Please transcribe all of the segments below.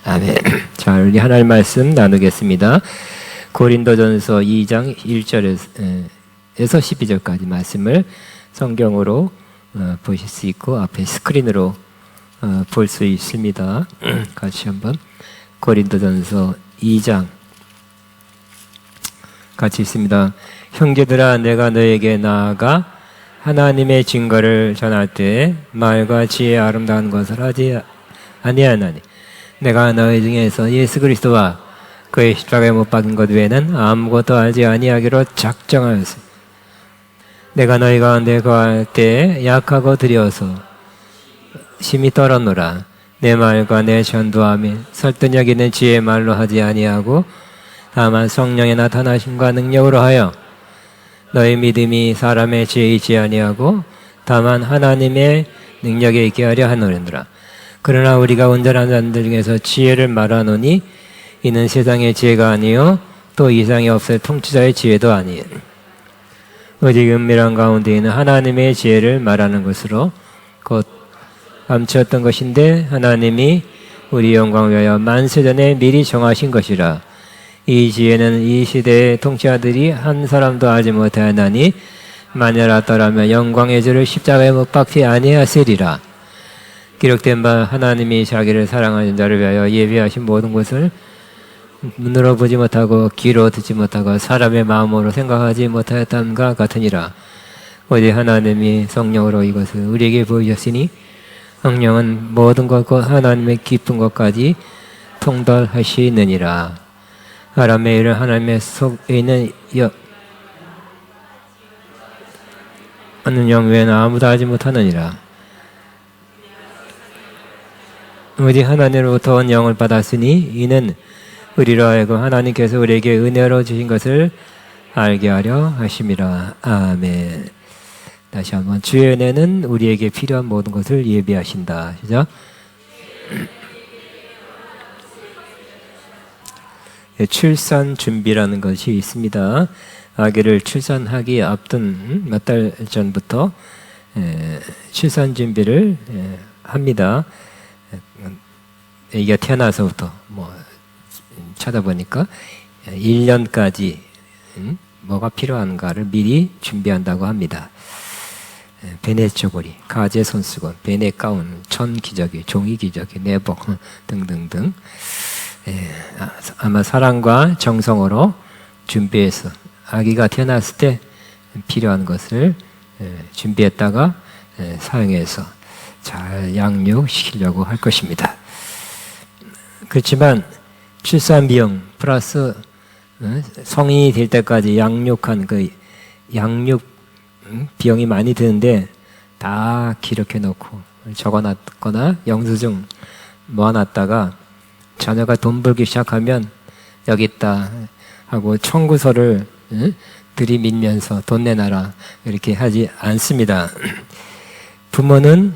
아멘. 자, 우리 하나님 말씀 나누겠습니다. 고린도전서 2장 1절에서 12절까지 말씀을 성경으로 보실 수 있고 앞에 스크린으로 볼 수 있습니다. 같이 한번 고린도전서 2장 같이 있습니다. 형제들아, 내가 너에게 나아가 하나님의 증거를 전할 때 말과 지혜의 아름다운 것을 하지 아니하나니 내가 너희 중에서 예수 그리스도와 그의 십자가에 못 박힌 것 외에는 아무것도 알지 아니하기로 작정하였으니 내가 너희 가운데 거할 때 약하고 두려워서 심히 떨었노라. 내 말과 내 전도함이 설득력 있는 지혜의 말로 하지 아니하고 다만 성령의 나타나심과 능력으로 하여 너희 믿음이 사람의 지혜에 있지 아니하고 다만 하나님의 능력에 있게 하려 하노라. 그러나 우리가 온전한 자들 중에서 지혜를 말하노니 이는 세상의 지혜가 아니요 또 이상이 없을 통치자의 지혜도 아니에요. 오직 은밀한 가운데 있는 하나님의 지혜를 말하는 것으로 곧 감추었던 것인데 하나님이 우리 영광을 위하여 만세전에 미리 정하신 것이라. 이 지혜는 이 시대의 통치자들이 한 사람도 알지 못하였나니 만일 알았더라면 영광의 주를 십자가에 못 박지 아니하시리라. 기록된 바 하나님이 자기를 사랑하는 자를 위하여 예비하신 모든 것을 눈으로 보지 못하고 귀로 듣지 못하고 사람의 마음으로 생각하지 못하였담과 같으니라. 오직 하나님이 성령으로 이것을 우리에게 보이셨으니 성령은 모든 것과 하나님의 깊은 것까지 통달하시느니라. 사람의 일을 하나님의 속에 있는 하는 영 외에는 아무도 알지 못하느니라. 오직 하나님으로부터 온 영을 받았으니 이는 우리로 하여금 하나님께서 우리에게 은혜로 주신 것을 알게 하려 하심이라. 아멘. 다시 한번 주의 은혜는 우리에게 필요한 모든 것을 예비하신다. 시작. 출산 준비라는 것이 있습니다. 아기를 출산하기 앞둔 몇 달 전부터 출산 준비를 합니다. 아기가 태어나서부터 찾아보니까 1년까지 뭐가 필요한가를 미리 준비한다고 합니다. 베네 쪼고리, 가제 손수건, 베네 가운, 천 기저귀, 종이 기저귀, 내복 등등등. 아마 사랑과 정성으로 준비해서 아기가 태어났을 때 필요한 것을 준비했다가 사용해서 잘 양육시키려고 할 것입니다. 그렇지만 출산 비용 플러스 성인이 될 때까지 양육한 그 양육 비용이 많이 드는데 다 기록해 놓고 적어놨거나 영수증 모아놨다가 자녀가 돈 벌기 시작하면 여기 있다 하고 청구서를 들이밀면서 돈 내놔라 이렇게 하지 않습니다. 부모는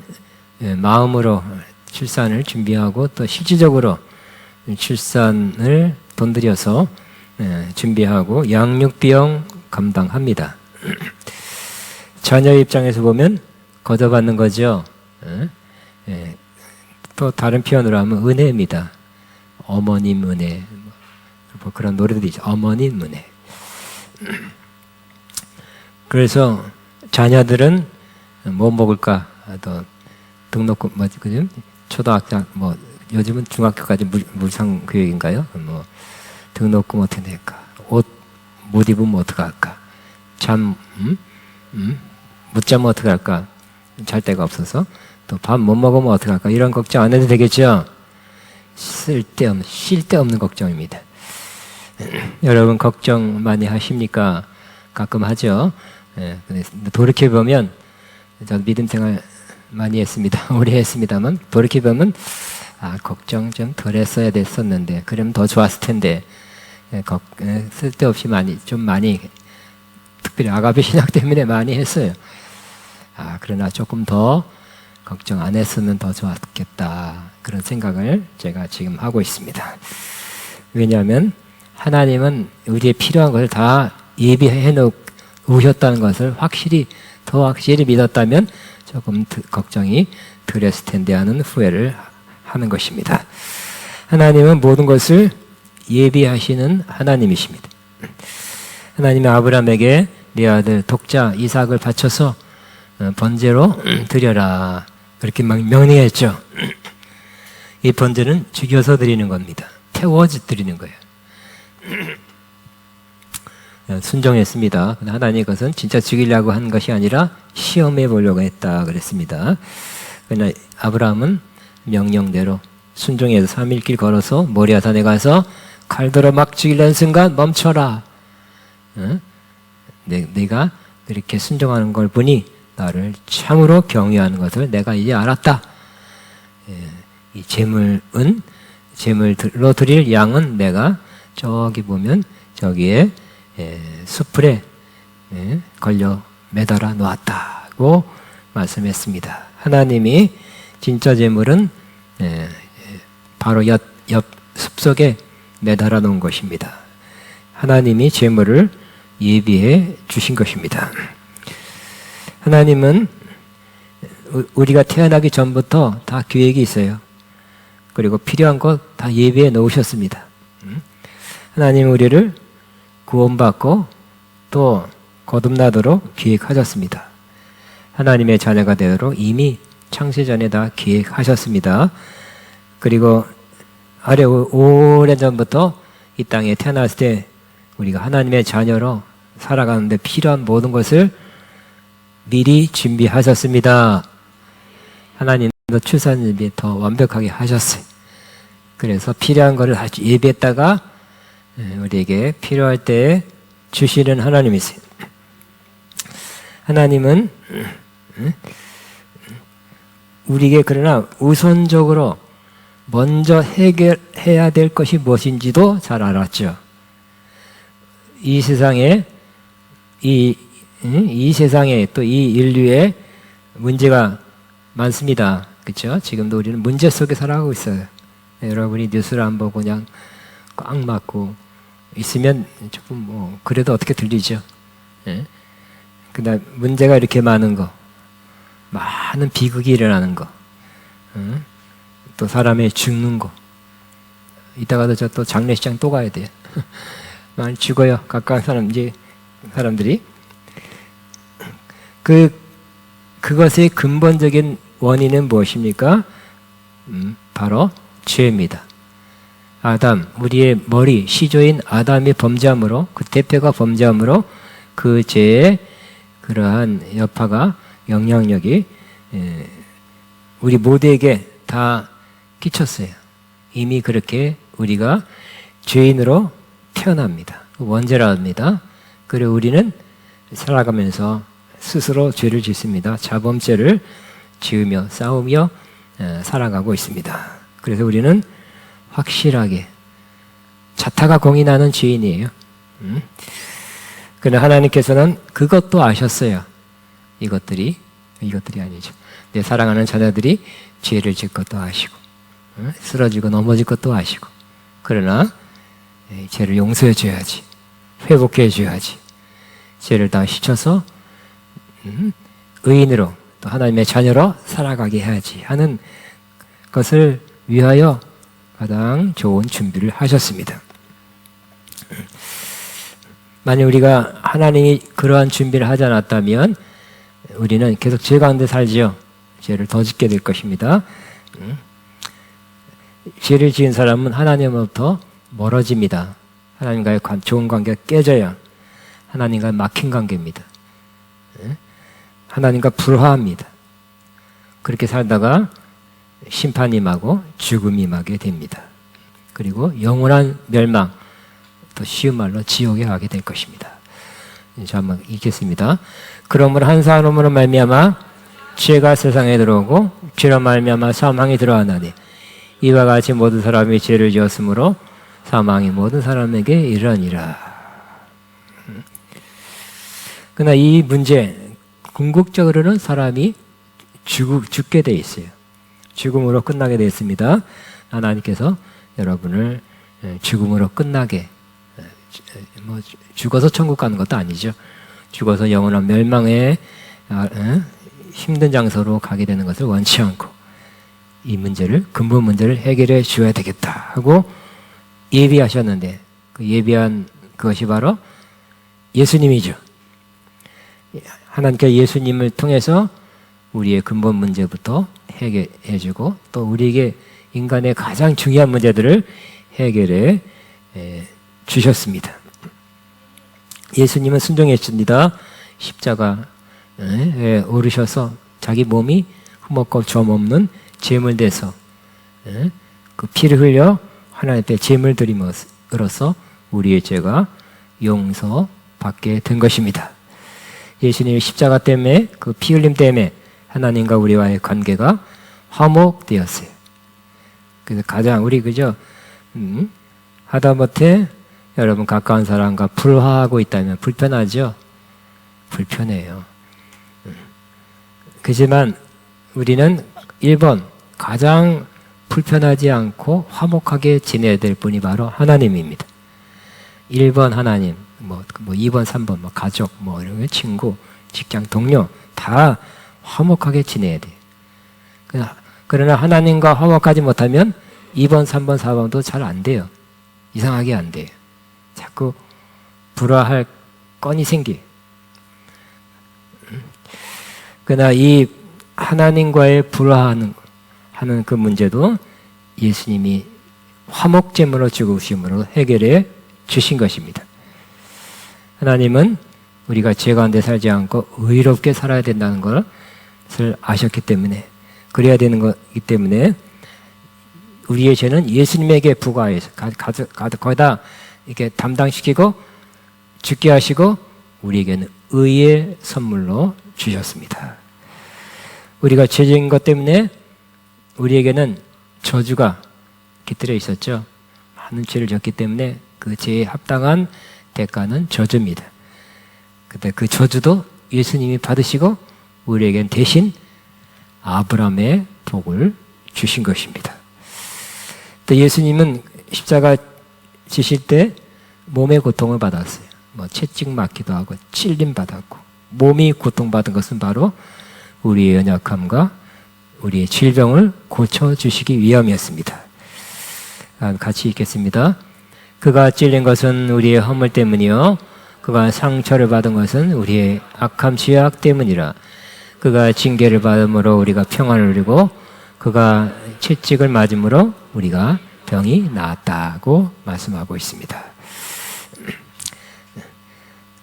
마음으로 출산을 준비하고 또 실질적으로 출산을 돈 들여서 준비하고 양육 비용 감당합니다. 자녀 입장에서 보면 거저받는 거죠. 또 다른 표현으로 하면 은혜입니다. 어머님 은혜, 뭐 그런 노래들이 있죠. 어머님 은혜. 그래서 자녀들은 뭐 먹을까? 또 등록금 그죠? 초등학생 요즘은 중학교까지 물상 교육인가요? 등록금 어떻게 낼까? 옷 못 입으면 어떻게 할까? 잠 못 자면 어떻게 할까? 잘 데가 없어서 또 밥 못 먹으면 어떻게 할까? 이런 걱정 안 해도 되겠죠? 쉴 데 없는 걱정입니다. 여러분 걱정 많이 하십니까? 가끔 하죠. 돌이켜보면 저도 믿음 생활 많이 했습니다. 오래 했습니다만 돌이켜보면 걱정 좀 덜 했어야 됐었는데 그러면 더 좋았을 텐데 쓸데없이 많이 특별히 아가페 신학 때문에 많이 했어요. 그러나 조금 더 걱정 안 했으면 더 좋았겠다 그런 생각을 제가 지금 하고 있습니다. 왜냐하면 하나님은 우리의 필요한 것을 다 예비해 놓으셨다는 것을 더 확실히 믿었다면 조금 걱정이 덜했을 텐데 하는 후회를 하는 것입니다. 하나님은 모든 것을 예비하시는 하나님이십니다. 하나님이 아브라함에게 네 아들 독자 이삭을 바쳐서 번제로 드려라 그렇게 막 명령했죠. 이 번제는 죽여서 드리는 겁니다. 태워서 드리는 거예요. 순종했습니다. 하나님 것은 진짜 죽이려고 한 것이 아니라 시험해 보려고 했다 그랬습니다. 그러나 아브라함은 명령대로 순종해서 3일 길 걸어서 모리아산에 가서 칼들어 막 죽이려는 순간 멈춰라. 내가 그렇게 순종하는 걸 보니 나를 참으로 경외하는 것을 내가 이제 알았다. 이 제물로 드릴 양은 내가 저기 보면 저기에 수풀에 걸려 매달아 놓았다고 말씀했습니다. 하나님이 진짜 제물은 바로 옆 숲속에 매달아 놓은 것입니다. 하나님이 제물을 예비해 주신 것입니다. 하나님은 우리가 태어나기 전부터 다 계획이 있어요. 그리고 필요한 것 다 예비해 놓으셨습니다. 하나님은 우리를 구원받고 또 거듭나도록 계획하셨습니다. 하나님의 자녀가 되도록 이미 창세전에 다 계획하셨습니다. 그리고 아래 오래전부터 이 땅에 태어났을 때 우리가 하나님의 자녀로 살아가는데 필요한 모든 것을 미리 준비하셨습니다. 하나님도 출산 준비 더 완벽하게 하셨어요. 그래서 필요한 것을 아주 예비했다가 우리에게 필요할 때 주시는 하나님이세요. 하나님은 우리에게 그러나 우선적으로 먼저 해결해야 될 것이 무엇인지도 잘 알았죠. 이 세상에 이 세상에 또 이 인류에 문제가 많습니다. 그렇죠? 지금도 우리는 문제 속에 살아가고 있어요. 여러분이 뉴스를 안 보고 그냥 꽉 막고 있으면 조금 그래도 어떻게 들리죠. 예? 그다음 문제가 이렇게 많은 거, 많은 비극이 일어나는 거, 또 사람이 죽는 거. 이따가도 저 또 장례식장 또 가야 돼요. 많이 죽어요. 가까운 사람들이. 그것의 근본적인 원인은 무엇입니까? 바로 죄입니다. 아담, 우리의 머리, 시조인 아담이 범죄함으로, 그 대표가 범죄함으로 그 죄의 그러한 여파가, 영향력이 우리 모두에게 다 끼쳤어요. 이미 그렇게 우리가 죄인으로 태어납니다. 원죄라 합니다. 그리고 우리는 살아가면서 스스로 죄를 짓습니다. 자범죄를 지으며 싸우며 살아가고 있습니다. 그래서 우리는 확실하게 자타가 공이 나는 죄인이에요. 그러나 하나님께서는 그것도 아셨어요. 이것들이 아니죠. 내 사랑하는 자녀들이 죄를 짓 것도 아시고 쓰러지고 넘어질 것도 아시고, 그러나 죄를 용서해 줘야지, 회복해 줘야지, 죄를 다 씻어서 의인으로 또 하나님의 자녀로 살아가게 해야지 하는 것을 위하여 가장 좋은 준비를 하셨습니다. 만약 우리가 하나님이 그러한 준비를 하지 않았다면 우리는 계속 죄 가운데 살지요. 죄를 더 짓게 될 것입니다. 죄를 지은 사람은 하나님으로부터 멀어집니다. 하나님과의 좋은 관계가 깨져야 하나님과 막힌 관계입니다. 하나님과 불화합니다. 그렇게 살다가 심판이 임하고 죽음이 임하게 됩니다. 그리고 영원한 멸망, 또 쉬운 말로 지옥에 가게 될 것입니다. 이제 한번 읽겠습니다. 그러므로 한 사람으로 말미암아 죄가 세상에 들어오고 죄로 말미암아 사망이 들어가나니 이와 같이 모든 사람이 죄를 지었으므로 사망이 모든 사람에게 이르니라. 그러나 이 문제 궁극적으로는 사람이 죽게 돼 있어요. 죽음으로 끝나게 되어 있습니다. 하나님께서 여러분을 죽음으로 끝나게, 죽어서 천국 가는 것도 아니죠. 죽어서 영원한 멸망의 힘든 장소로 가게 되는 것을 원치 않고 이 문제를, 근본 문제를 해결해 주어야 되겠다 하고 예비하셨는데, 그 예비한 그것이 바로 예수님이죠. 하나님께 예수님을 통해서 우리의 근본 문제부터 해결해 주고, 또 우리에게 인간의 가장 중요한 문제들을 해결해 주셨습니다. 예수님은 순종했습니다. 십자가에 오르셔서 자기 몸이 흠없고 점 없는 제물 돼서 그 피를 흘려 하나님 앞에 제물 드림으로써 우리의 죄가 용서받게 된 것입니다. 예수님의 십자가 때문에, 그 피 흘림 때문에 하나님과 우리와의 관계가 화목되었어요. 그래서 가장 우리 그죠? 하다못해 여러분 가까운 사람과 불화하고 있다면 불편하죠? 불편해요. 그지만 우리는 1번 가장 불편하지 않고 화목하게 지내야 될 분이 바로 하나님입니다. 1번 하나님, 2번, 3번, 가족, 이런 거, 친구, 직장 동료 다 화목하게 지내야 돼요. 그러나 하나님과 화목하지 못하면 2번, 3번, 4번도 잘 안 돼요. 이상하게 안 돼요. 자꾸 불화할 건이 생겨요. 그러나 이 하나님과의 불화하는 그 문제도 예수님이 화목제물로 죽으심으로 해결해 주신 것입니다. 하나님은 우리가 죄 가운데 살지 않고 의롭게 살아야 된다는 것을 아셨기 때문에, 그래야 되는 것이기 때문에 우리의 죄는 예수님에게 부과해서 거기다 이렇게 담당시키고 죽게 하시고 우리에게는 의의 선물로 주셨습니다. 우리가 죄진 것 때문에 우리에게는 저주가 깃들여 있었죠. 많은 죄를 졌기 때문에 그 죄에 합당한 대가는 저주입니다. 근데 그 저주도 예수님이 받으시고 우리에겐 대신 아브라함의 복을 주신 것입니다. 또 예수님은 십자가 지실 때 몸의 고통을 받았어요. 채찍 맞기도 하고 찔림 받았고, 몸이 고통받은 것은 바로 우리의 연약함과 우리의 질병을 고쳐주시기 위함이었습니다. 같이 읽겠습니다. 그가 찔린 것은 우리의 허물 때문이요 그가 상처를 받은 것은 우리의 악함 죄악 때문이라. 그가 징계를 받음으로 우리가 평안을 누리고 그가 채찍을 맞음으로 우리가 병이 나았다고 말씀하고 있습니다.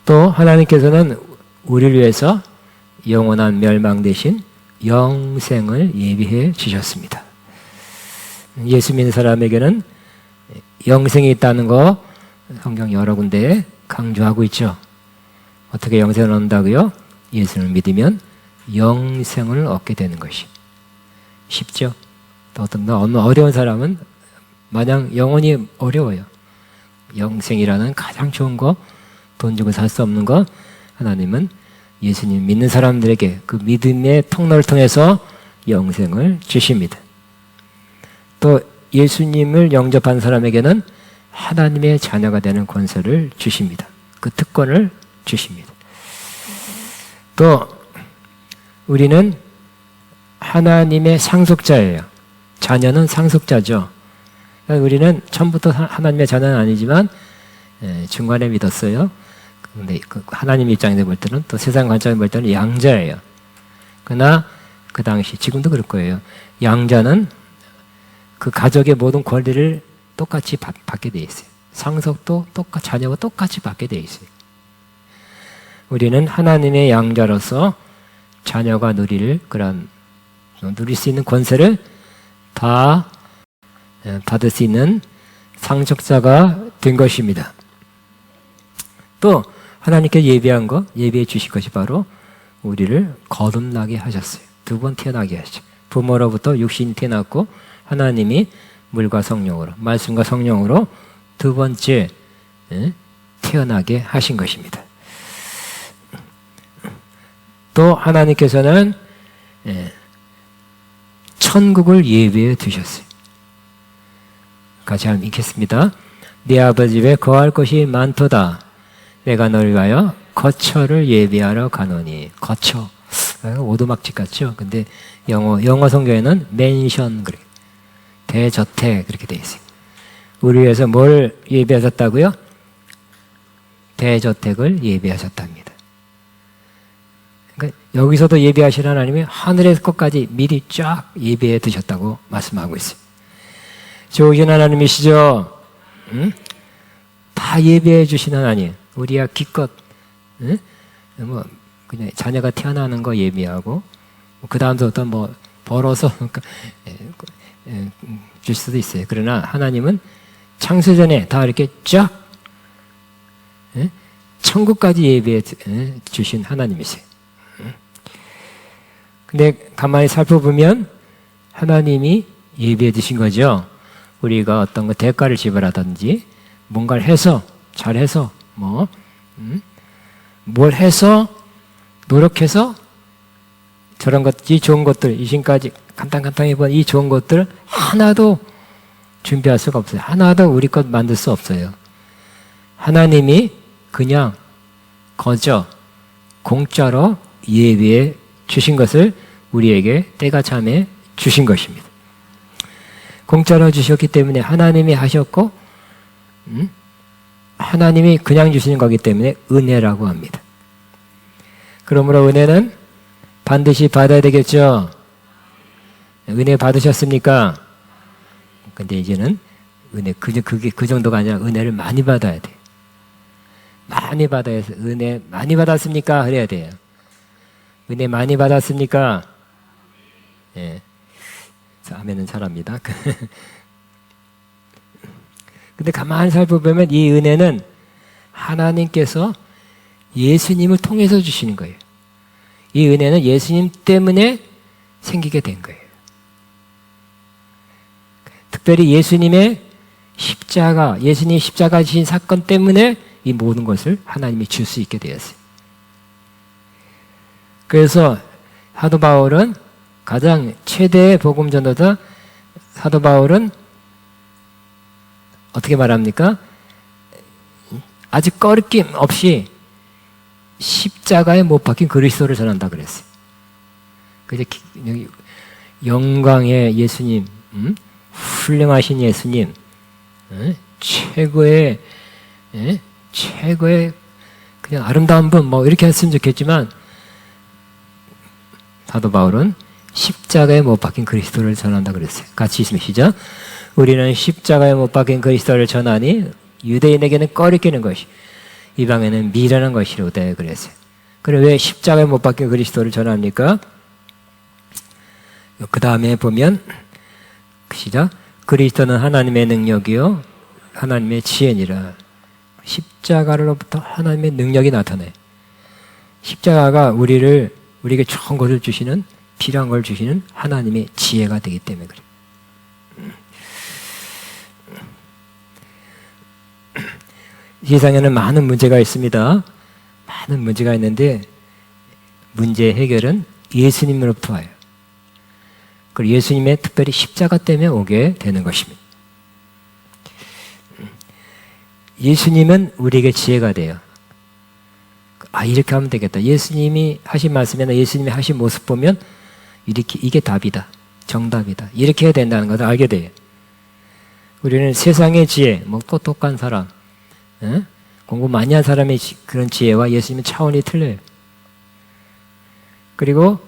또 하나님께서는 우리를 위해서 영원한 멸망 대신 영생을 예비해 주셨습니다. 예수 믿는 사람에게는 영생이 있다는 거 성경 여러 군데에 강조하고 있죠. 어떻게 영생을 얻는다고요? 예수를 믿으면 영생을 얻게 되는 것이 쉽죠. 또 어떤 어려운 사람은 마냥 영원히 어려워요. 영생이라는 가장 좋은 거, 돈 주고 살 수 없는 거, 하나님은 예수님 믿는 사람들에게 그 믿음의 통로를 통해서 영생을 주십니다. 또 예수님을 영접한 사람에게는 하나님의 자녀가 되는 권세를 주십니다. 그 특권을 주십니다. 또 우리는 하나님의 상속자예요. 자녀는 상속자죠. 우리는 처음부터 하나님의 자녀는 아니지만 중간에 믿었어요. 근데 하나님 입장에서 볼 때는, 또 세상 관점에 볼 때는 양자예요. 그러나 그 당시, 지금도 그럴 거예요. 양자는 그 가족의 모든 권리를 똑같이 받게 돼 있어요. 상속도 자녀가 똑같이 받게 돼 있어요. 우리는 하나님의 양자로서 자녀가 누릴 수 있는 권세를 다 받을 수 있는 상속자가 된 것입니다. 또 하나님께 예비해 주실 것이 바로 우리를 거듭나게 하셨어요. 2번 태어나게 하셨죠. 부모로부터 육신이 태어났고 하나님이 물과 성령으로, 말씀과 성령으로 2번째 태어나게 하신 것입니다. 또 하나님께서는 천국을 예비해 두셨어요. 같이 한번 읽겠습니다. 네 아버지 집에 거할 곳이 많도다. 내가 너를 위하여 거처를 예비하러 가노니. 거처. 오두막집 같죠? 근데 영어 성경에는 맨션, 그래. 대저택, 그렇게 돼 있어요. 우리 위해서 뭘 예비하셨다고요? 대저택을 예비하셨답니다. 그러니까 여기서도 예비하신 하나님이 하늘의 것까지 미리 쫙 예비해 두셨다고 말씀하고 있어요. 좋으신 하나님이시죠? 응? 다 예비해 주신 하나님. 우리야 기껏 응? 뭐 그냥 자녀가 태어나는 거 예비하고 그 다음부터 뭐 벌어서 줄 수도 있어요. 그러나 하나님은 창세전에 다 이렇게 쫙 천국까지 예비해 주신 하나님이세요. 근데 가만히 살펴보면 하나님이 예비해 주신 거죠. 우리가 어떤 거 대가를 지불하든지 뭔가를 해서 잘해서 뭘 해서 노력해서 저런 것, 이 좋은 것들, 이 지금까지 간단히 본 이 좋은 것들 하나도 준비할 수가 없어요. 하나도 우리 것 만들 수 없어요. 하나님이 그냥 거저 공짜로 예비해 주신 것을 우리에게 때가 참에 주신 것입니다. 공짜로 주셨기 때문에 하나님이 하셨고 하나님이 그냥 주시는 거기 때문에 은혜라고 합니다. 그러므로 은혜는 반드시 받아야 되겠죠. 은혜 받으셨습니까? 근데 이제는 은혜 그게 그 정도가 아니라 은혜를 많이 받아야 돼요. 많이 받아야 해서 은혜 많이 받았습니까? 그래야 돼요. 은혜 많이 받았습니까? 예. 아멘은 잘합니다. 근데 가만히 살펴보면 이 은혜는 하나님께서 예수님을 통해서 주시는 거예요. 이 은혜는 예수님 때문에 생기게 된 거예요. 특별히 예수님의 예수님이 십자가 지신 사건 때문에 이 모든 것을 하나님이 줄 수 있게 되었어요. 그래서 사도 바울은 가장 최대의 복음 전도자 사도 바울은 어떻게 말합니까? 아직 꺼리낌 없이 십자가에 못 박힌 그리스도를 전한다 그랬어요. 그래서 영광의 예수님, 훌륭하신 예수님, 최고의 그냥 아름다운 분 뭐 이렇게 했으면 좋겠지만 사도 바울은 십자가에 못 박힌 그리스도를 전한다 그랬어요. 같이 있으면 시작. 우리는 십자가에 못 박힌 그리스도를 전하니 유대인에게는 꺼리끼는 것이 이방에는 미련한 것이로되 그랬어요. 그래 왜 십자가에 못 박힌 그리스도를 전합니까? 그 다음에 보면 시작. 그리스도는 하나님의 능력이요 하나님의 지혜니라. 십자가로부터 하나님의 능력이 나타나요. 십자가가 우리에게 좋은 것을 주시는 필요한 걸 주시는 하나님의 지혜가 되기 때문에 그래요. 세상에는 많은 문제가 있습니다. 많은 문제가 있는데 문제 해결은 예수님으로부터 와요. 그리고 예수님의 특별히 십자가 때문에 오게 되는 것입니다. 예수님은 우리에게 지혜가 돼요. 이렇게 하면 되겠다. 예수님이 하신 말씀이나 예수님이 하신 모습 보면 이게 답이다. 정답이다. 이렇게 해야 된다는 것을 알게 돼요. 우리는 세상의 지혜, 똑똑한 사람, 공부 많이 한 사람의 그런 지혜와 예수님은 차원이 틀려요. 그리고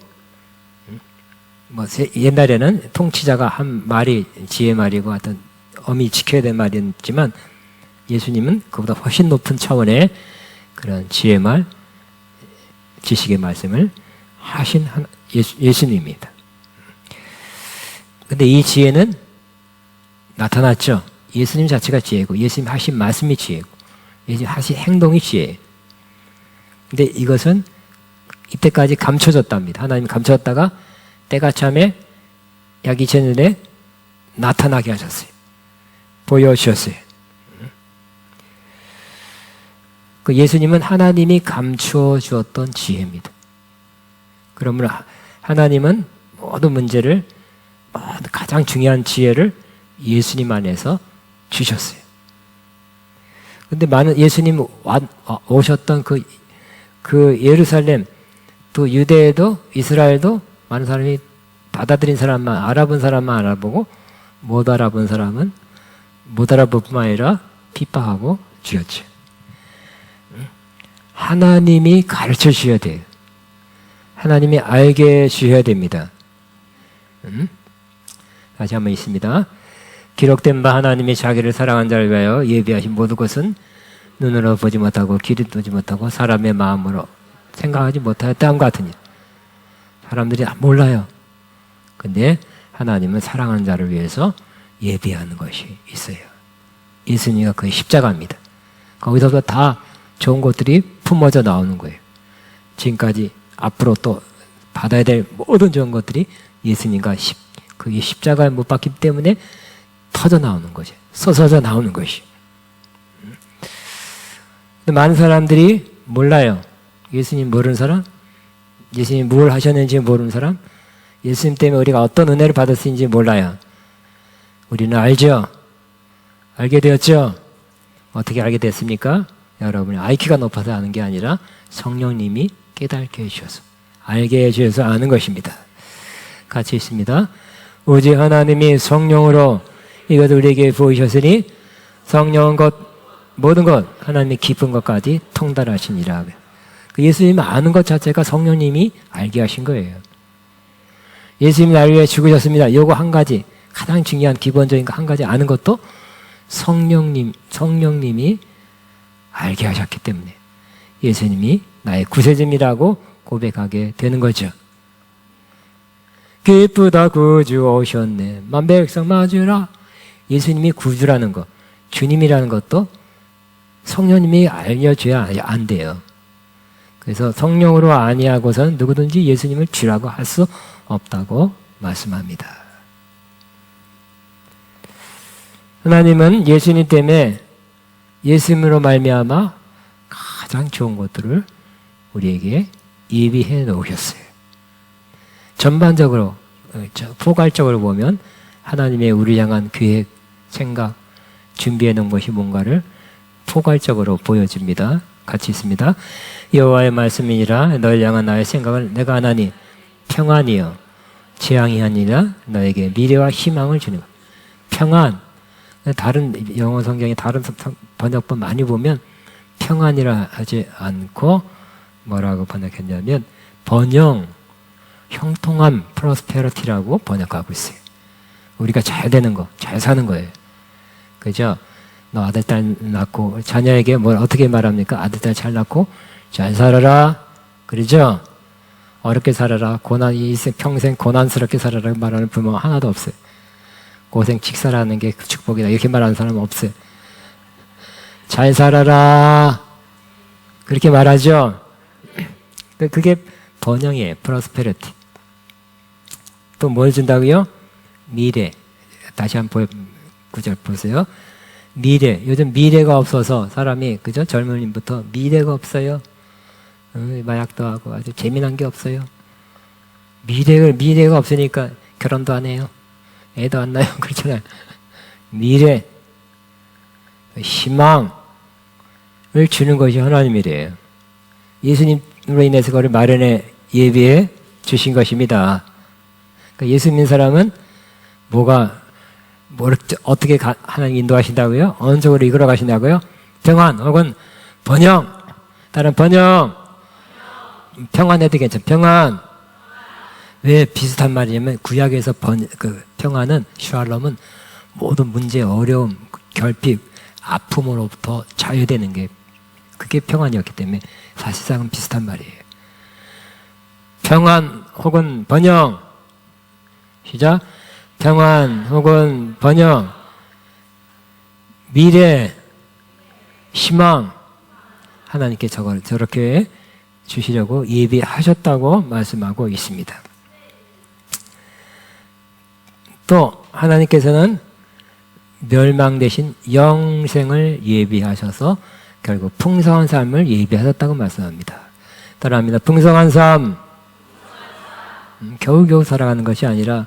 옛날에는 통치자가 한 말이 지혜 말이고 어떤 엄히 지켜야 될 말이었지만 예수님은 그보다 훨씬 높은 차원의 그런 지혜 말, 지식의 말씀을 하신 예수님입니다. 근데 이 지혜는 나타났죠. 예수님 자체가 지혜고 예수님 하신 말씀이 지혜고 예수님 하신 행동이 지혜예요. 근데 이것은 이때까지 감춰졌답니다. 하나님이 감춰졌다가 때가 참에 약 2000년에 나타나게 하셨어요. 보여주셨어요. 그 예수님은 하나님이 감추어 주었던 지혜입니다. 그러므로 하나님은 모든 문제를 가장 중요한 지혜를 예수님 안에서 주셨어요. 근데 많은 예수님 오셨던 그 예루살렘 또 유대에도 이스라엘도 많은 사람이 받아들인 사람만, 알아본 사람만 알아보고 못 알아본 사람은 못 알아볼 뿐만 아니라 핍박하고 죽였죠. 하나님이 가르쳐 주셔야 돼요. 하나님이 알게 해주셔야 됩니다. 다시 한번 있습니다. 기록된 바 하나님이 자기를 사랑한 자를 위하여 예비하신 모든 것은 눈으로 보지 못하고 귀로 듣지 못하고 사람의 마음으로 생각하지 못하였다함과 같으니 사람들이 몰라요. 근데 하나님은 사랑하는 자를 위해서 예비하는 것이 있어요. 예수님이 그 십자가입니다. 거기서부터 다 좋은 것들이 품어져 나오는 거예요. 지금까지 앞으로 또 받아야 될 모든 좋은 것들이 예수님과 그게 십자가에 못 박기 때문에 터져 나오는 거죠. 쏟아져 나오는 것이. 근데 많은 사람들이 몰라요. 예수님 모르는 사람? 예수님 뭘 하셨는지 모르는 사람? 예수님 때문에 우리가 어떤 은혜를 받았는지 몰라요. 우리는 알죠? 알게 되었죠? 어떻게 알게 됐습니까? 여러분이 IQ가 높아서 아는 게 아니라 성령님이 깨닫게 해주셔서 알게 해주셔서 아는 것입니다. 같이 있습니다. 오직 하나님이 성령으로 이것을 우리에게 보이셨으니 성령은 모든 것 하나님의 깊은 것까지 통달하시니라. 예수님을 아는 것 자체가 성령님이 알게 하신 거예요. 예수님이 나를 위해 죽으셨습니다. 요거 한 가지 가장 중요한 기본적인 거 한 가지 아는 것도 성령님이 알게 하셨기 때문에 예수님이 나의 구세주님이라고 고백하게 되는 거죠. 기쁘다 구주 오셨네 만백성 맞으라. 예수님이 구주라는 것, 주님이라는 것도 성령님이 알려줘야 안 돼요. 그래서 성령으로 아니하고서는 누구든지 예수님을 주라고 할 수 없다고 말씀합니다. 하나님은 예수님 때문에 예수님으로 말미암아 가장 좋은 것들을 우리에게 예비해 놓으셨어요. 전반적으로 포괄적으로 보면 하나님의 우리 향한 계획, 생각, 준비해 놓은 것이 뭔가를 포괄적으로 보여줍니다. 같이 있습니다. 여호와의 말씀이니라 너를 향한 나의 생각을 내가 하나니 평안이요 재앙이 아니라 너에게 미래와 희망을 주는 것. 평안. 다른 영어 성경에 다른 번역본 많이 보면 평안이라 하지 않고 뭐라고 번역했냐면 번영, 형통함, 프로스페러티라고 번역하고 있어요. 우리가 잘 되는 거, 잘 사는 거예요. 그죠? 너 아들, 딸 낳고 자녀에게 뭘 어떻게 말합니까? 아들, 딸 잘 낳고 잘 살아라. 그러죠? 어렵게 살아라. 평생 고난스럽게 살아라 말하는 부모 하나도 없어요. 고생 직사라는 게 축복이다. 이렇게 말하는 사람은 없어요. 잘 살아라. 그렇게 말하죠? 그게 번영이에요. 프로스페리티. 또 뭘 준다고요? 미래. 다시 한번 구절 보세요. 미래. 요즘 미래가 없어서 사람이 그죠? 젊은이부터 미래가 없어요. 마약도 하고 아주 재미난 게 없어요. 미래가 없으니까 결혼도 안 해요. 애도 안 나요. 그렇잖아요. 미래, 희망을 주는 것이 하나님이래요. 예수님으로 인해서 그걸 마련해 예비해 주신 것입니다. 그러니까 예수 믿는 사람은 어떻게 하나님 인도하신다고요? 어느 쪽으로 이끌어 가신다고요? 평안 혹은 번영. 다른 번영. 평안해도 괜찮아. 평안. 왜 비슷한 말이냐면 구약에서 평안은 샬롬은 모든 문제, 어려움, 결핍, 아픔으로부터 자유되는 게 그게 평안이었기 때문에 사실상은 비슷한 말이에요. 평안 혹은 번영. 시작. 평안 혹은 번영. 미래, 희망. 하나님께 저렇게 주시려고 예비하셨다고 말씀하고 있습니다. 또 하나님께서는 멸망 대신 영생을 예비하셔서 결국 풍성한 삶을 예비하셨다고 말씀합니다. 따라합니다. 풍성한 삶. 겨우겨우 살아가는 것이 아니라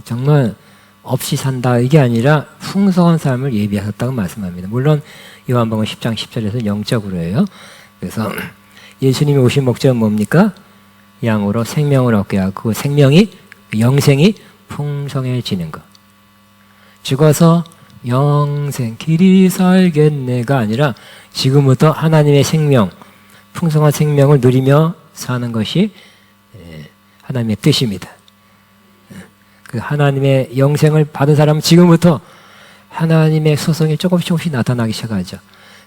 정말 없이 산다 이게 아니라 풍성한 삶을 예비하셨다고 말씀합니다. 물론 요한복음 10장 10절에서 영적으로 해요. 그래서 예수님이 오신 목적은 뭡니까? 양으로 생명을 얻게 하고 그 생명이 영생이 풍성해지는 것. 죽어서 영생 길이 살겠네가 아니라 지금부터 하나님의 생명, 풍성한 생명을 누리며 사는 것이 하나님의 뜻입니다. 그 하나님의 영생을 받은 사람은 지금부터 하나님의 소성이 조금씩 나타나기 시작하죠.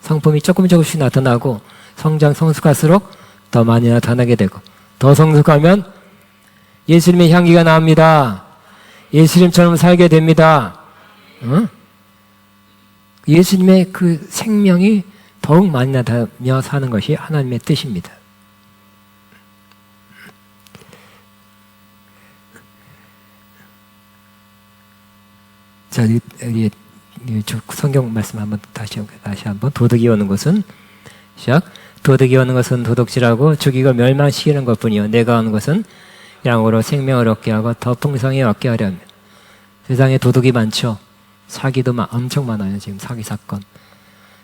성품이 조금씩 나타나고 성숙할수록 더 많이 나타나게 되고 더 성숙하면 예수님의 향기가 납니다. 예수님처럼 살게 됩니다. 예수님의 그 생명이 더욱 많이 나타나며 사는 것이 하나님의 뜻입니다. 자, 우리 성경 말씀 한번 다시 한번 도둑이 오는 것은 시작. 도둑이 오는 것은 도둑질하고 죽이고 멸망시키는 것뿐이요 내가 오는 것은 양으로 생명을 얻게 하고 더 풍성히 얻게 하려 합니다. 세상에 도둑이 많죠. 사기도 엄청 많아요. 지금 사기 사건,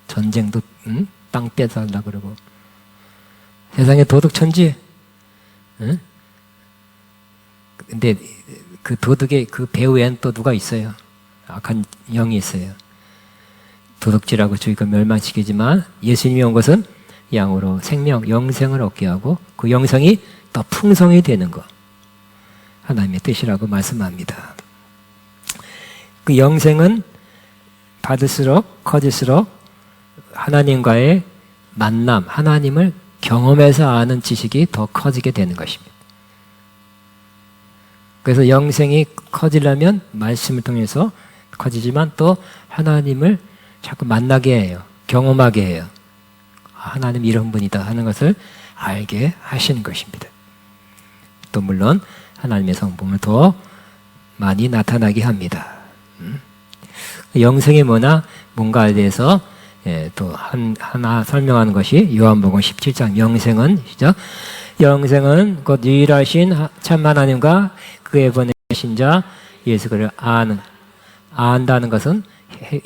전쟁도 땅 뺏어간다 그러고 세상에 도둑 천지. 근데 그 도둑의 그 배후엔 또 누가 있어요? 악한 영이 있어요. 도둑질하고 죽이고 멸망시키지만 예수님이 온 것은 양으로 생명, 영생을 얻게 하고 그 영생이 더 풍성히 되는 것. 하나님의 뜻이라고 말씀합니다. 그 영생은 받을수록 커질수록 하나님과의 만남, 하나님을 경험해서 아는 지식이 더 커지게 되는 것입니다. 그래서 영생이 커지려면 말씀을 통해서 커지지만 또 하나님을 자꾸 만나게 해요. 경험하게 해요. 하나님 이런 분이다 하는 것을 알게 하시는 것입니다. 또 물론 하나님의 성품을 더 많이 나타나게 합니다. 영생이 뭔가에 대해서 또 하나 설명하는 것이 요한복음 17장 영생은 시작. 영생은 곧 유일하신 참 하나님과 그의 보내신 자 예수 그를 안다는 것은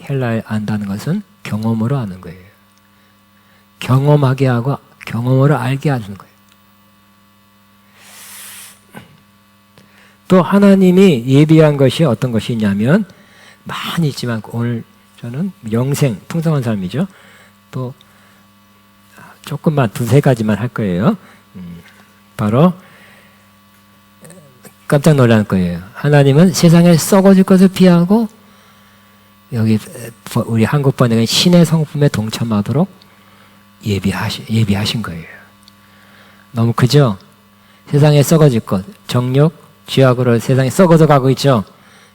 헬라에 안다는 것은 경험으로 아는 거예요. 경험하게 하고 경험으로 알게 하는 거예요. 또 하나님이 예비한 것이 어떤 것이 있냐면 많이 있지만 오늘 저는 영생, 풍성한 삶이죠. 또 조금만 두세 가지만 할 거예요. 바로 깜짝 놀랄 거예요. 하나님은 세상에 썩어질 것을 피하고 여기 우리 한국 번역은 신의 성품에 동참하도록 예비하신 거예요. 너무 크죠? 세상에 썩어질 것, 정욕, 죄악으로 세상에 썩어져 가고 있죠.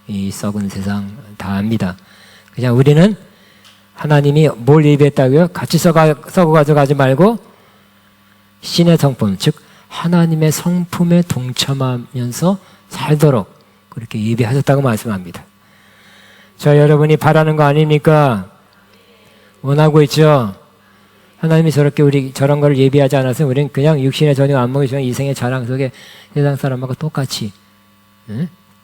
이 썩은 세상 다 압니다. 그냥 우리는 하나님이 뭘 예비했다고요? 같이 썩어가지고 가지 말고 신의 성품, 즉 하나님의 성품에 동참하면서 살도록 그렇게 예비하셨다고 말씀합니다. 저 여러분이 바라는 거 아닙니까? 원하고 있죠? 하나님이 저런 거를 예비하지 않아서 우리는 그냥 육신의 전용 안목이 전 이생의 자랑 속에 세상 사람하고 똑같이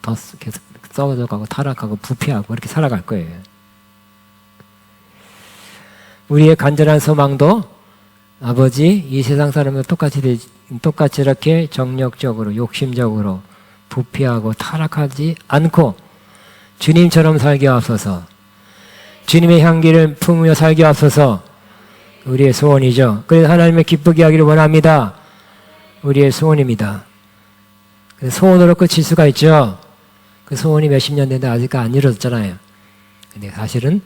더 계속 썩어져 가고 타락하고 부패하고 이렇게 살아갈 거예요. 우리의 간절한 소망도 아버지 이 세상 사람과 똑같이 이렇게 정력적으로 욕심적으로 부패하고 타락하지 않고 주님처럼 살게 하옵소서. 주님의 향기를 품으며 살게 하옵소서. 우리의 소원이죠. 그래서 하나님의 기쁘게 하기를 원합니다. 우리의 소원입니다. 소원으로 끝일 수가 있죠. 그 소원이 몇십 년 됐는데 아직 안 이루어졌잖아요. 근데 사실은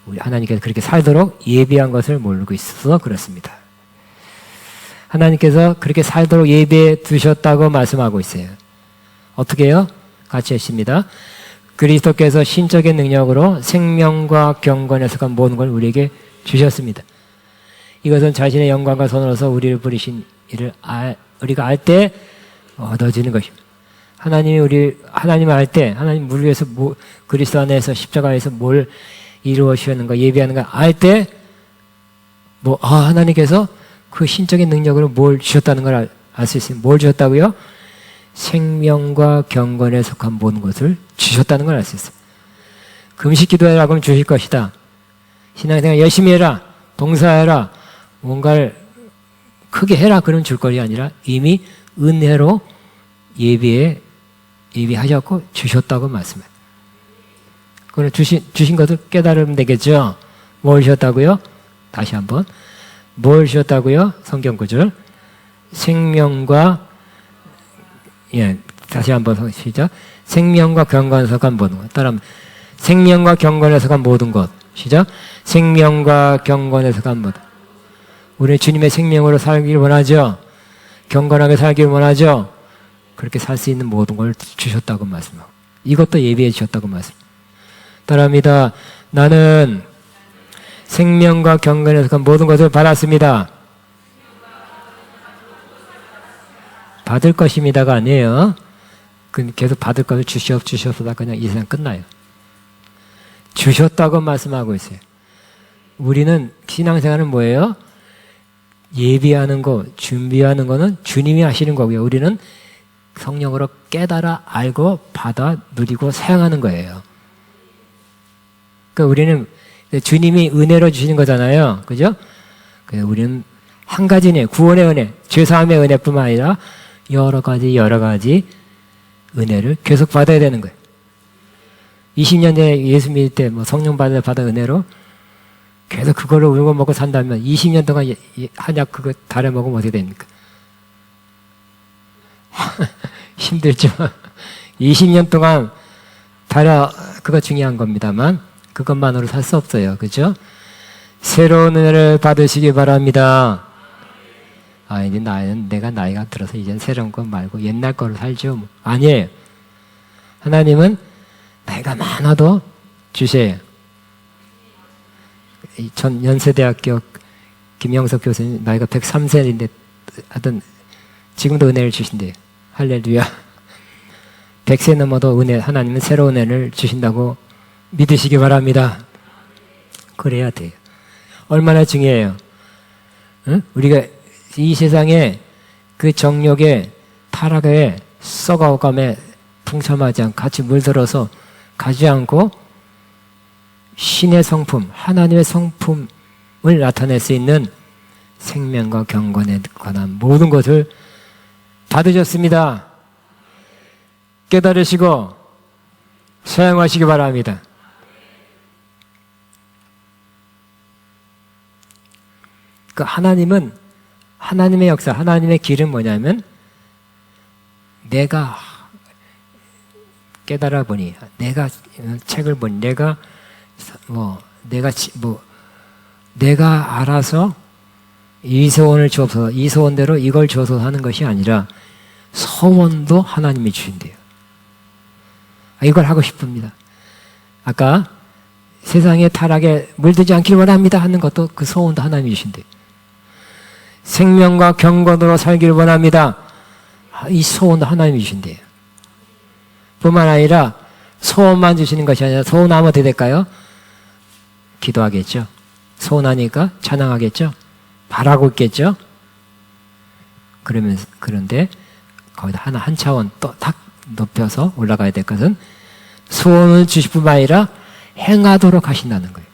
우리 하나님께서 그렇게 살도록 예비한 것을 모르고 있어서 그렇습니다. 하나님께서 그렇게 살도록 예비해 두셨다고 말씀하고 있어요. 어떻게 해요? 같이 했습니다. 그리스도께서 신적인 능력으로 생명과 경건에 속한 모든 걸 우리에게 주셨습니다. 이것은 자신의 영광과 손으로서 우리를 부르신 이를 우리가 알 때 얻어지는 것입니다. 하나님을 알 때, 하나님 우리 위해서 그리스도 안에서 십자가에서 뭘 이루어 주셨는가, 예비하는 가 알 때, 하나님께서 그 신적인 능력으로 뭘 주셨다는 걸 알 수 있습니다. 뭘 주셨다고요? 생명과 경건에 속한 모든 것을 주셨다는 걸 알 수 있어요. 금식 기도해라 그러면 주실 것이다. 신앙생활 열심히 해라. 봉사해라. 뭔가를 크게 해라 그런 줄거리 아니라 이미 은혜로 예비하셨고 주셨다고 말씀해요. 그걸 주신 것을 깨달으면 되겠죠. 뭘 주셨다고요? 다시 한번. 뭘 주셨다고요? 성경 구절. 생명과 다시 한번 시작. 생명과 경건에서 간 모든 것. 따라하면 생명과 경건에서 간 모든 것. 시작. 생명과 경건에서 간 모든 것. 우리는 주님의 생명으로 살기를 원하죠. 경건하게 살기를 원하죠. 그렇게 살 수 있는 모든 걸 주셨다고 말씀하고 이것도 예비해 주셨다고 말씀. 따라합니다. 나는 생명과 경건에서 간 모든 것을 받았습니다. 받을 것입니다가 아니에요. 계속 받을 것을 주시옵소서 그냥 이 세상 끝나요. 주셨다고 말씀하고 있어요. 우리는 신앙생활은 뭐예요? 예비하는 거, 준비하는 거는 주님이 하시는 거고요. 우리는 성령으로 깨달아 알고 받아 누리고 사용하는 거예요. 그러니까 우리는 주님이 은혜로 주시는 거잖아요. 그죠? 우리는 한 가지 은혜, 구원의 은혜, 죄사함의 은혜뿐만 아니라 여러 가지 은혜를 계속 받아야 되는 거예요. 20년 전에 예수 믿을 때 성령 받은 은혜로 계속 그걸로 울고 먹고 산다면 20년 동안 한약 그거 달에 먹으면 어떻게 됩니까? 힘들죠. 20년 동안 달에 그거 중요한 겁니다만 그것만으로 살 수 없어요. 그죠? 새로운 은혜를 받으시기 바랍니다. 이제 내가 나이가 들어서 이제 새로운 거 말고 옛날 거로 살죠. 아니에요. 하나님은 나이가 많아도 주세요. 전 연세대학교 김영석 교수님 나이가 103세인데 하여튼 지금도 은혜를 주신대요. 할렐루야. 100세 넘어도 하나님은 새로운 은혜를 주신다고 믿으시기 바랍니다. 그래야 돼요. 얼마나 중요해요. 응? 우리가 이 세상에 그 정욕에 타락에 썩어감에 풍참하지 않고 같이 물들어서 가지 않고 신의 성품, 하나님의 성품을 나타낼 수 있는 생명과 경건에 관한 모든 것을 받으셨습니다. 깨달으시고 사용하시기 바랍니다. 그 하나님의 역사, 하나님의 길은 뭐냐면 내가 깨달아 보니, 내가 책을 보니, 내가 알아서 이 소원을 주옵소서, 이 소원대로 이걸 주옵소서 하는 것이 아니라 소원도 하나님이 주신대요. 이걸 하고 싶습니다. 아까 세상의 타락에 물들지 않기를 원합니다 하는 것도 그 소원도 하나님이 주신대요. 생명과 경건으로 살기를 원합니다. 이 소원도 하나님이 주신대요. 뿐만 아니라 소원만 주시는 것이 아니라 소원하면 어떻게 될까요? 기도하겠죠. 소원하니까 찬양하겠죠. 바라고 있겠죠. 그런데 거기다 한 차원 또 탁 높여서 올라가야 될 것은 소원을 주실 뿐만 아니라 행하도록 하신다는 거예요.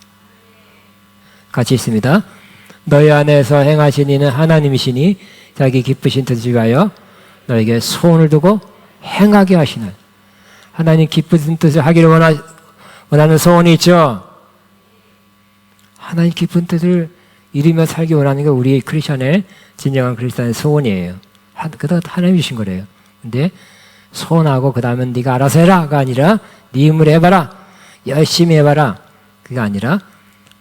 같이 있습니다. 너희 안에서 행하신 이는 하나님이시니 자기 기쁘신 뜻을 위하여 너에게 소원을 두고 행하게 하시는, 하나님 기쁘신 뜻을 하기를 원하는 소원이 있죠. 하나님 기쁜 뜻을 이루며 살기 원하는 게 우리 크리스천의 진정한 크리스천의 소원이에요. 그것도 하나님이 주신 거래요. 근데 소원하고 그 다음은 네가 알아서 해라가 아니라 네 힘으로 해봐라, 열심히 해봐라, 그게 아니라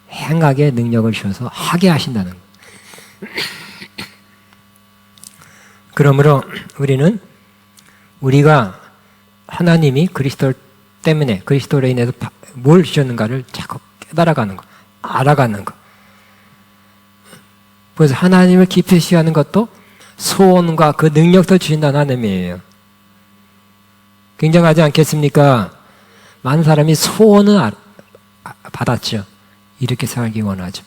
행하게 능력을 주셔서 하게 하신다는 거예요. 그러므로 우리가 하나님이 그리스도 때문에, 그리스도로 인해서 뭘 주셨는가를 자꾸 깨달아가는 거, 알아가는 거. 그래서 하나님을 깊이 시하는 것도 소원과 그 능력도 주신다는 하나님이에요. 굉장하지 않겠습니까? 많은 사람이 소원은 받았죠. 이렇게 살기 원하죠.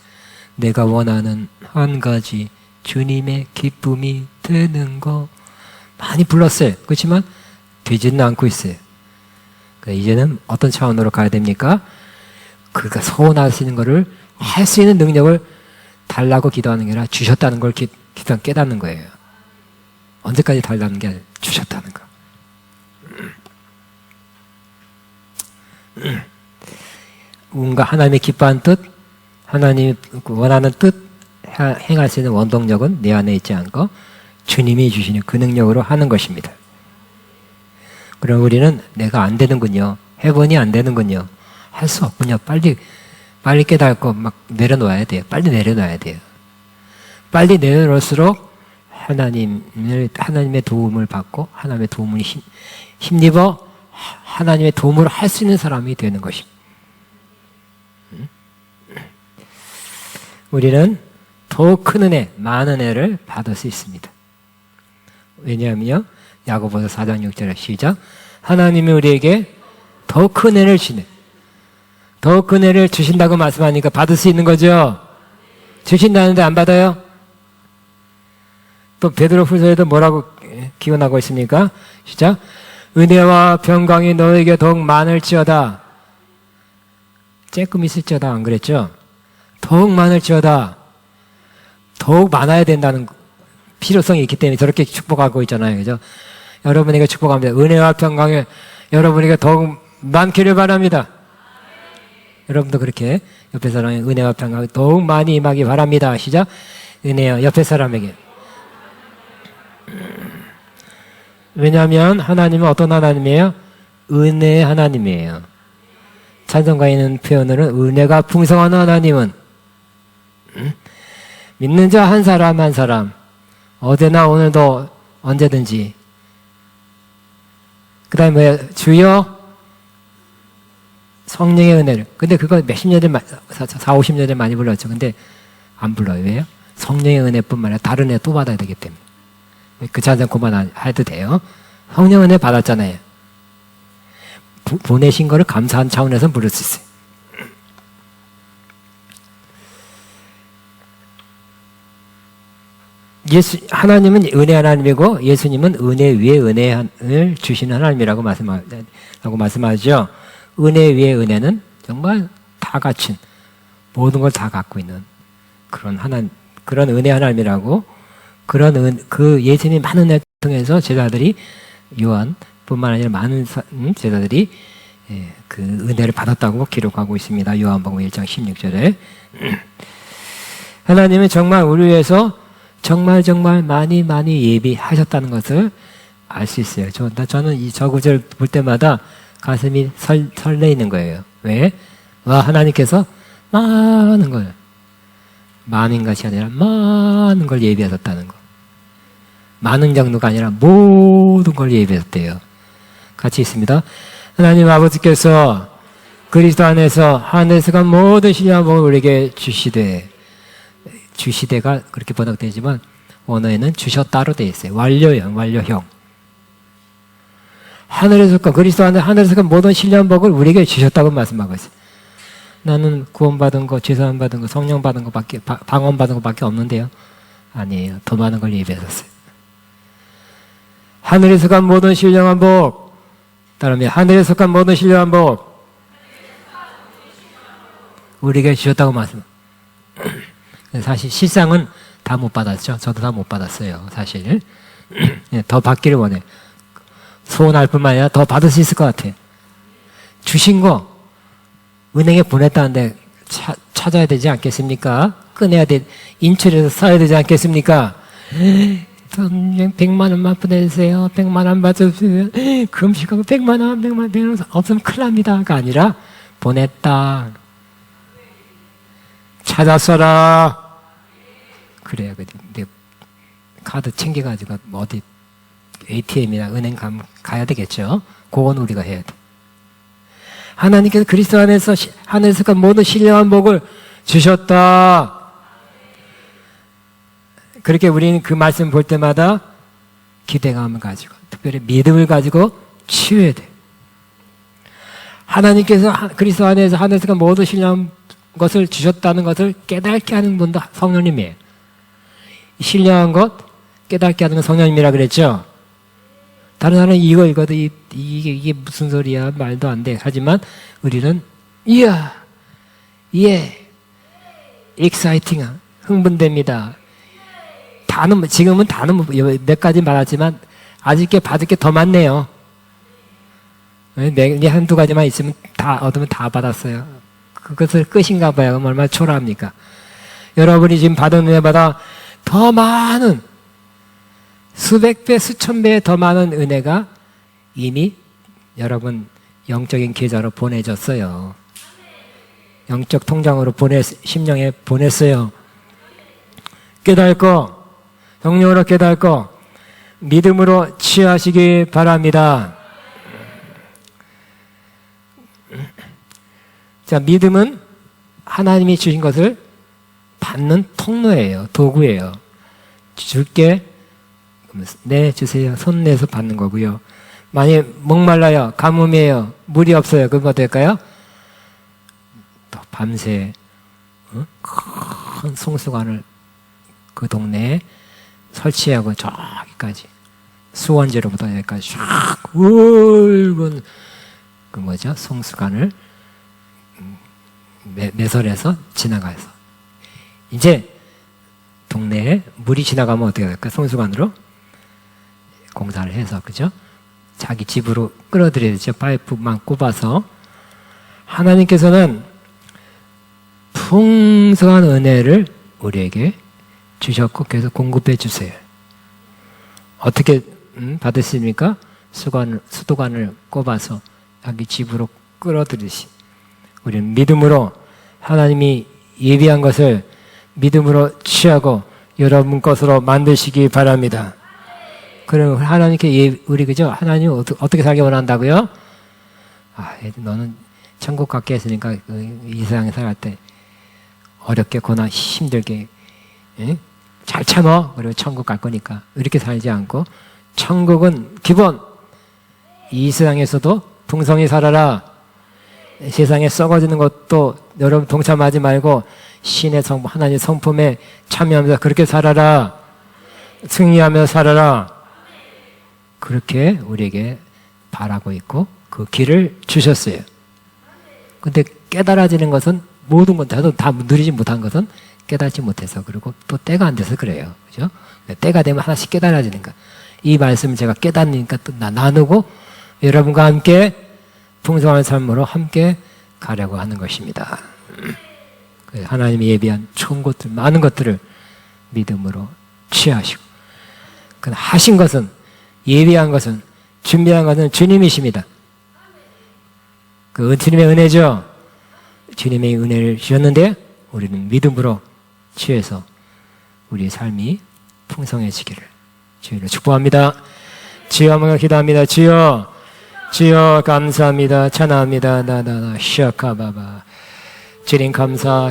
내가 원하는 한 가지 주님의 기쁨이 되는 거 많이 불렀어요. 그렇지만 되지는 않고 있어요. 이제는 어떤 차원으로 가야 됩니까? 소원하시는 거를 할 수 있는 능력을 달라고 기도하는 게 아니라 주셨다는 걸 기도하면 깨닫는 거예요. 언제까지 달라는 게 아니라 주셨다는 거. 뭔가 하나님의 기뻐하는 뜻, 하나님이 원하는 뜻 행할 수 있는 원동력은 내 안에 있지 않고 주님이 주시는 그 능력으로 하는 것입니다. 그럼 우리는 내가 안 되는군요. 해보니 안 되는군요. 할 수 없군요. 빨리 깨닫고 막 내려놓아야 돼요. 빨리 내려놔야 돼요. 빨리 내려놓을수록 하나님의 도움을 받고 하나님의 도움을 힘입어 하나님의 도움으로 할 수 있는 사람이 되는 것입니다. 우리는 더 큰 은혜, 많은 은혜를 받을 수 있습니다. 왜냐하면요, 야고보서 4장 6절에 시작. 하나님이 우리에게 더 큰 은혜를 주시네. 더 큰 은혜를 주신다고 말씀하니까 받을 수 있는 거죠. 주신다는데 안 받아요? 또 베드로 후서에도 뭐라고 기원하고 있습니까? 시작. 은혜와 평강이 너에게 더욱 많을지어다. 조금 있을지어다 안 그랬죠? 더욱 많을지어다. 더욱 많아야 된다는 필요성이 있기 때문에 저렇게 축복하고 있잖아요. 그죠? 여러분에게 축복합니다. 은혜와 평강이 여러분에게 더욱 많기를 바랍니다. 여러분도 그렇게 옆에 사람에게 은혜와 평강이 더욱 많이 임하기 바랍니다. 시작. 은혜와 옆에 사람에게. 왜냐하면 하나님은 어떤 하나님이에요? 은혜의 하나님이에요. 찬송가에 있는 표현으로는 은혜가 풍성한 하나님은 믿는 자 한 사람 한 사람 어제나 오늘도 언제든지 그 다음에 뭐예요? 주여 성령의 은혜를. 근데 그거 몇십 년 전, 40-50년 전 많이 불렀죠. 근데 안 불러요. 왜요? 성령의 은혜뿐만 아니라 다른 은혜 또 받아야 되기 때문에. 그 찬양 그만 해도 돼요. 성령 은혜 받았잖아요. 보내신 거를 감사한 차원에서 부를 수 있어요. 하나님은 은혜 하나님이고 예수님은 은혜 위에 은혜를 주시는 하나님이라고 말씀하죠. 은혜 위에 은혜는 정말 다 갖춘 모든 걸 다 갖고 있는 그런 은혜 하나님이라고 그 예수님 많은 은혜를 통해서 제자들이 요한뿐만 아니라 많은 제자들이 그 은혜를 받았다고 기록하고 있습니다. 요한복음 1장 16절에 하나님은 정말 우리 위해서 정말 많이 예비하셨다는 것을 알 수 있어요. 저는 저 구절 볼 때마다 가슴이 설레이는 거예요. 왜? 하나님께서 많은 걸 많은 것이 아니라 많은 걸 예비하셨다는 거. 많은 정도가 아니라 모든 걸 예비하셨대요. 같이 있습니다. 하나님 아버지께서 그리스도 안에서 하늘에서 모든 신령한 복을 우리에게 주시되가 그렇게 번역되지만 원어에는 주셨다로 되어 있어요. 완료형. 그리스도 안에 하늘에서 모든 신령한 복을 우리에게 주셨다고 말씀하고 있어요. 나는 구원받은 거, 죄사함 받은 거, 성령 받은 거밖에, 방언 받은 거밖에 없는데요. 아니에요. 더 많은 걸 예비하셨어요. 하늘에 속한 모든 신령한 복, 따르면 하늘에 속한 모든 신령한 복 우리에게 주셨다고 말씀. 사실 실상은 다 못 받았죠. 저도 다 못 받았어요. 사실 더 받기를 원해. 소원할 뿐만 아니라 더 받을 수 있을 것 같아요. 주신 거 은행에 보냈다는데 찾아야 되지 않겠습니까? 꺼내야 인출해서 써야 되지 않겠습니까? 100만 원만 보내주세요. 100만 원 받아주세요. 금식하고 100만 원 없으면 큰일 납니다가 아니라 보냈다. 찾았어라. 그래요. 내 카드 챙겨가지고 어디 ATM이나 은행 가야 되겠죠. 그건 우리가 해야 돼. 하나님께서 그리스도 안에서 하늘에서 모든 신령한 복을 주셨다. 그렇게 우리는 그 말씀 볼 때마다 기대감을 가지고 특별히 믿음을 가지고 치유해야 돼. 하나님께서 그리스도 안에서 하늘에서 모든 신령한 것을 주셨다는 것을 깨닫게 하는 분도 성령님이에요. 신령한 것 깨닫게 하는 건 성령님이라 그랬죠. 다른 사람은 이거도 이게 무슨 소리야 말도 안 돼. 하지만 우리는 이야 exciting 흥분됩니다. 다는 지금은 다는 몇 가지 받았지만 아직 받을 게 더 많네요. 한두 가지만 있으면 다 얻으면 다 받았어요. 그것을 끝인가 봐요. 그럼 얼마나 초라합니까? 여러분이 지금 받은 은혜보다 더 많은 수백 배, 수천 배 더 많은 은혜가 이미 여러분 영적인 계좌로 보내졌어요. 영적 통장으로 심령에 보냈어요. 깨닫고 성령으로 깨닫고 믿음으로 취하시기 바랍니다. 자, 믿음은 하나님이 주신 것을 받는 통로예요. 도구예요. 줄게, 네, 주세요. 손 내서 받는 거고요. 만약 목말라요, 가뭄이에요, 물이 없어요, 그럼 어떨까요? 또 밤새 큰 송수관을 그 동네에 설치하고 저기까지 수원제로부터 여기까지 쫙 굵은 그 뭐죠? 송수관을 매설해서 지나가서 이제 동네에 물이 지나가면 어떻게 될까요? 송수관으로 공사를 해서, 그죠? 자기 집으로 끌어들여야 되죠. 파이프만 꼽아서. 하나님께서는 풍성한 은혜를 우리에게 주셨고 계속 공급해 주세요. 어떻게 받으십니까? 수도관을 꼽아서 자기 집으로 끌어들이시. 우리는 믿음으로 하나님이 예비한 것을 믿음으로 취하고 여러분 것으로 만드시기 바랍니다. 그럼 하나님께 우리 그죠? 하나님 어떻게 살기 원한다고요? 너는 천국 갖게 했으니까 이 세상에 살 때 어렵게 고난 힘들게 잘 참어. 그리고 천국 갈 거니까 이렇게 살지 않고 천국은 기본. 이 세상에서도 풍성히 살아라. 세상에 썩어지는 것도 여러분 동참하지 말고 신의 성품, 하나님의 성품에 참여하면서 그렇게 살아라. 승리하며 살아라. 그렇게 우리에게 바라고 있고 그 길을 주셨어요. 근데 깨달아지는 것은 모든 것, 저도 다 누리지 못한 것은 깨닫지 못해서, 그리고 또 때가 안 돼서 그래요. 그죠? 때가 되면 하나씩 깨달아지니까. 이 말씀을 제가 깨닫으니까 또 나누고 여러분과 함께 풍성한 삶으로 함께 가려고 하는 것입니다. 하나님이 예비한 좋은 것들, 많은 것들을 믿음으로 취하시고, 그 하신 것은, 예비한 것은, 준비한 것은 주님이십니다. 그 주님의 은혜죠. 주님의 은혜를 주셨는데 우리는 믿음으로 취해서 우리의 삶이 풍성해지기를 주님을 축복합니다. 주여 한번 기도합니다. 주여, 주여 감사합니다. 찬양합니다. 나나나 시아카바바. 주님 감사.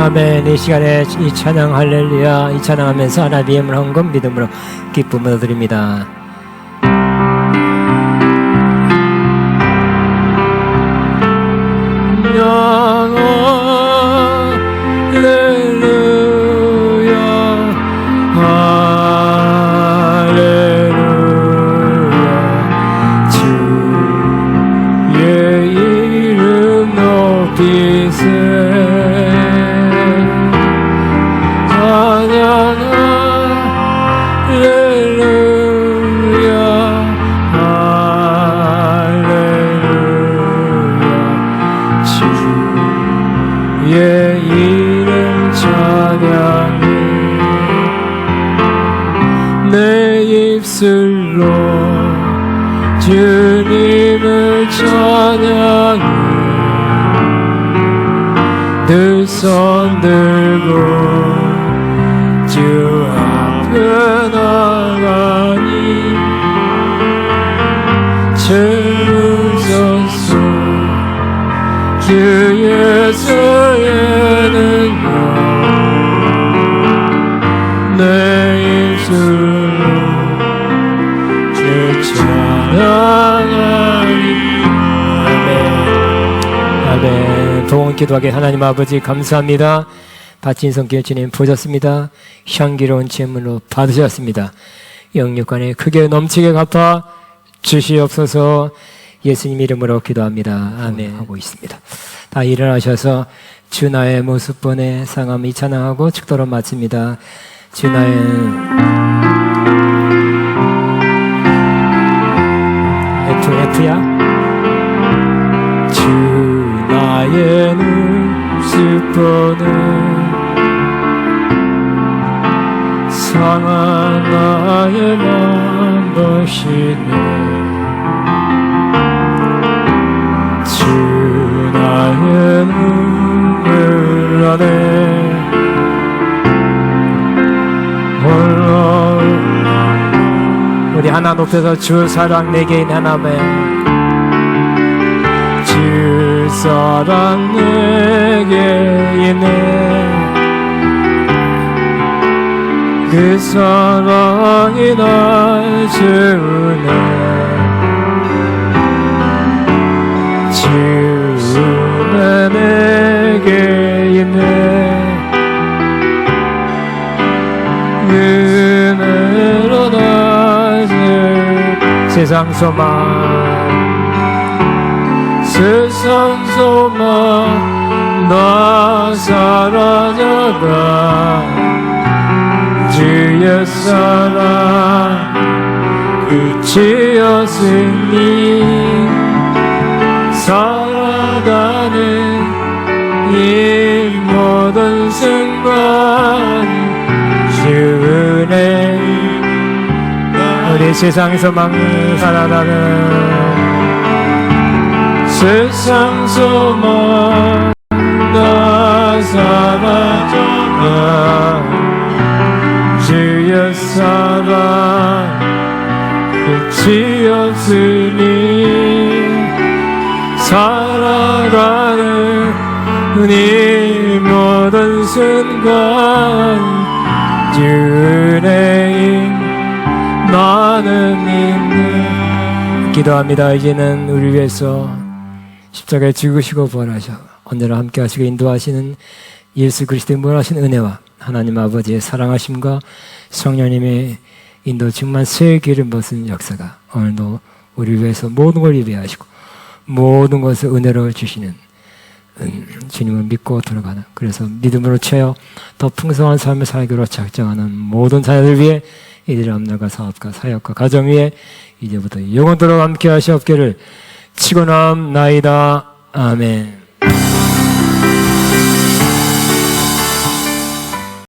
아멘. 이 시간에 이 찬양 할렐루야, 이 찬양하면서 하나님의 헌금 믿음으로 기쁨을 드립니다. 할렐루야, 다윗의 찬양 할렐루야 할렐루야 주의 이름 찬양해 내 입술로 주님을 찬양해 늘 손 들고 주 앞에 나가니 주소서 주 예수에는요 내 입술로 주 찬양하니 아멘 아멘. 복음 기도하게 하나님 아버지 감사합니다. 바친 손길 주님 보셨습니다. 향기로운 제물로 받으셨습니다. 영육간에 크게 넘치게 갚아 주시옵소서. 예수님 이름으로 기도합니다. 아멘. 하고 있습니다. 다 일어나셔서 주 나의 모습 보내 상함 찬양하고 축도로 마칩니다. 주 나의 F야 주 나의 모습 보내 상한 나의 맘 보시네 주 나의 눈물 안에 홀로 우리 하나 높여서 주 사랑 내게 있는 하나님 주 사랑 내게 있네 그 사랑이 날 채우네 주는 내게 있네 은혜로 날 채우 세상 소망 나 사라져가 주의 사랑 끝이 없으니 살아가는 이 모든 순간 주 은혜 우리 세상에서 막 살아가는 세상 소망 다 사라져가 주의 사랑 끝이 없으니 살아가는 이 모든 순간 주 은혜인 나는 있네 기도합니다. 이제는 우리 위해서 십자가에 죽으시고 부활하셔 언제나 함께 하시고 인도하시는 예수 그리스도의 무한하신 은혜와 하나님 아버지의 사랑하심과 성령님의 인도 정말 새 길을 벗은 역사가 오늘도 우리 위해서 모든 걸 예배하시고 모든 것을 은혜로 주시는 주님을 믿고 들어가는 그래서 믿음으로 채워 더 풍성한 삶을 살기로 작정하는 모든 자녀들 위해 이들의 앞날과 사업과 사역과 가정 위에 이제부터 영원토록 함께 하시옵기를 치고나옵나이다. 아멘.